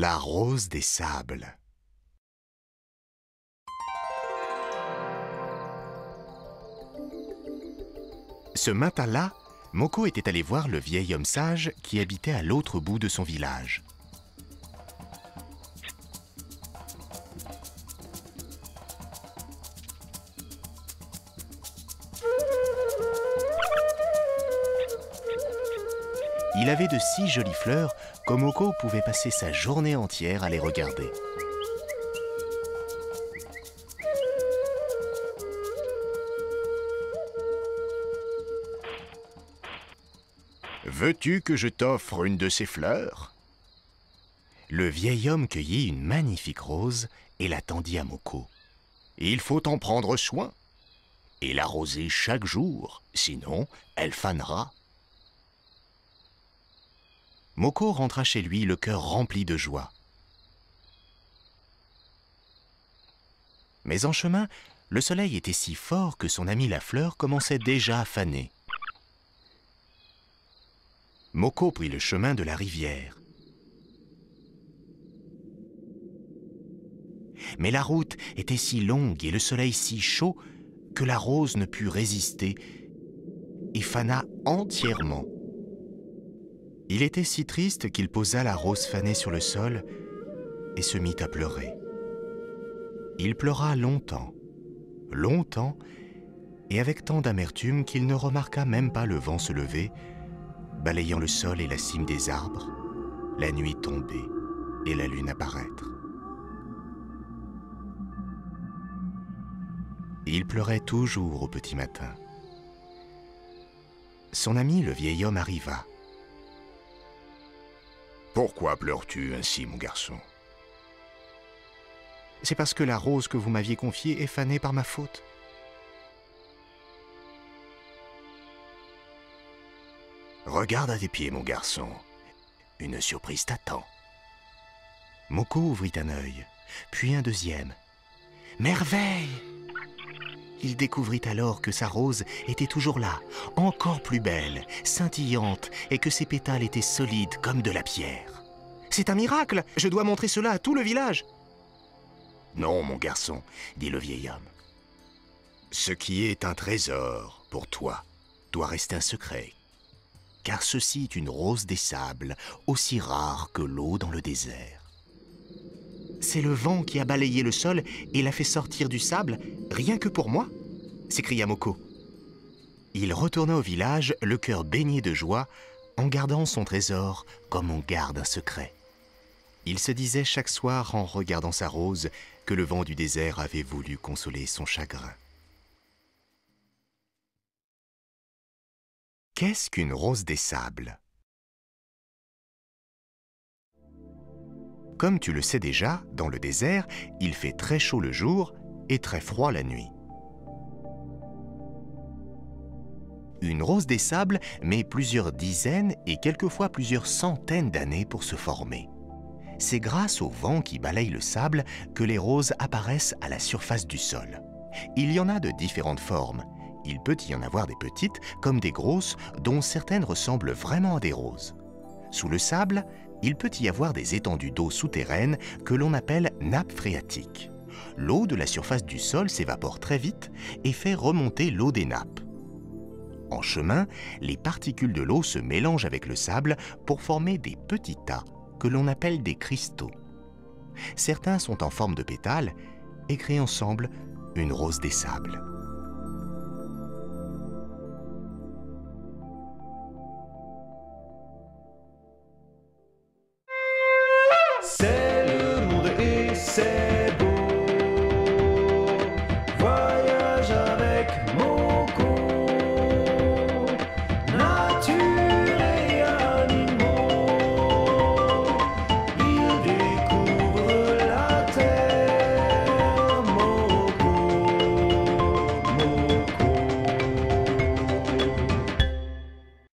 La rose des sables. Ce matin-là, Moko était allé voir le vieil homme sage qui habitait à l'autre bout de son village. Il avait de si jolies fleurs que Moko pouvait passer sa journée entière à les regarder. Veux-tu que je t'offre une de ces fleurs? Le vieil homme cueillit une magnifique rose et la tendit à Moko. Il faut en prendre soin et l'arroser chaque jour, sinon elle fanera. Moko rentra chez lui le cœur rempli de joie. Mais en chemin, le soleil était si fort que son ami la fleur commençait déjà à faner. Moko prit le chemin de la rivière. Mais la route était si longue et le soleil si chaud que la rose ne put résister et fana entièrement. Il était si triste qu'il posa la rose fanée sur le sol et se mit à pleurer. Il pleura longtemps, longtemps, et avec tant d'amertume qu'il ne remarqua même pas le vent se lever, balayant le sol et la cime des arbres, la nuit tomber et la lune apparaître. Il pleurait toujours au petit matin. Son ami, le vieil homme, arriva. « Pourquoi pleures-tu ainsi, mon garçon ?»« C'est parce que la rose que vous m'aviez confiée est fanée par ma faute. » Regarde à tes pieds, mon garçon. Une surprise t'attend. Moko ouvrit un œil, puis un deuxième. Merveille! Il découvrit alors que sa rose était toujours là, encore plus belle, scintillante, et que ses pétales étaient solides comme de la pierre. « C'est un miracle! Je dois montrer cela à tout le village !»« Non, mon garçon, » dit le vieil homme. « Ce qui est un trésor pour toi doit rester un secret, car ceci est une rose des sables, aussi rare que l'eau dans le désert. C'est le vent qui a balayé le sol et l'a fait sortir du sable, rien que pour moi ?» s'écria Moko. Il retourna au village, le cœur baigné de joie, en gardant son trésor comme on garde un secret. Il se disait chaque soir en regardant sa rose que le vent du désert avait voulu consoler son chagrin. Qu'est-ce qu'une rose des sables? Comme tu le sais déjà, dans le désert, il fait très chaud le jour et très froid la nuit. Une rose des sables met plusieurs dizaines et quelquefois plusieurs centaines d'années pour se former. C'est grâce au vent qui balaye le sable que les roses apparaissent à la surface du sol. Il y en a de différentes formes. Il peut y en avoir des petites comme des grosses dont certaines ressemblent vraiment à des roses. Sous le sable, il peut y avoir des étendues d'eau souterraines que l'on appelle nappes phréatiques. L'eau de la surface du sol s'évapore très vite et fait remonter l'eau des nappes. En chemin, les particules de l'eau se mélangent avec le sable pour former des petits tas que l'on appelle des cristaux. Certains sont en forme de pétales et créent ensemble une rose des sables.